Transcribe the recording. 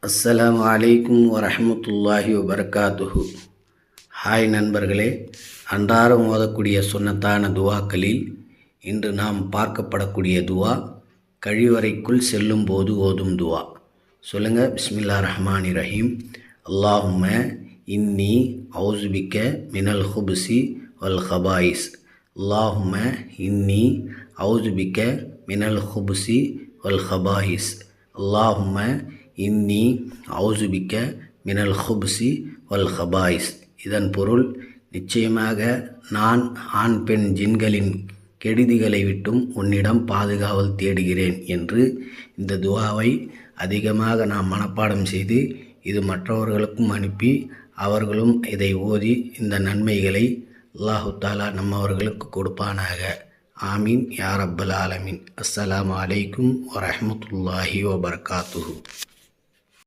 அஸ்ஸலாமு அலைக்கும் வரஹ்மத்துல்லாஹி வபரகாத்துஹு. ஹாய் நண்பர்களே, அன்றாடம் ஓதக்கூடிய சுன்னத்தான துவாக்களில் இன்று நாம் பார்க்கப்படக்கூடிய துவா கழிவறைக்குள் செல்லும் போது ஓதும் துவா. சொல்லுங்கள். பிஸ்மில்லாஹிர் ரஹ்மானிர் ரஹீம். அல்லாஹும்ம இன்னி அவுஸுபிக்க மினல் ஹுப்ஸி வல் ஹபாயிஸ். அல்லாஹும்ம இன்னி அவுஸுபிக்க மினல் ஹுப்ஸி வல் ஹபாயிஸ். அல்லாஹும்ம இன்னி அவுஸுபிக்க மினல் ஹுப்ஸி வல் ஹபாயிஸ். இதன் பொருள், நிச்சயமாக நான் ஆண் பெண் ஜின்களின் கெடுதிகளை விட்டும் உன்னிடம் பாதுகாவல் தேடுகிறேன் என்று இந்த துவாவை அதிகமாக நாம் மனப்பாடம் செய்து இது மற்றவர்களுக்கும் அனுப்பி அவர்களும் இதை ஓதி இந்த நன்மைகளை அல்லாஹு தாலா நம்மவர்களுக்கு கொடுப்பானாக. ஆமீன் யா ரப்பல் ஆலமீன். அஸ்ஸலாமு அலைக்கும் வரஹ்மத்துல்லாஹி வபரகாத்துஹு.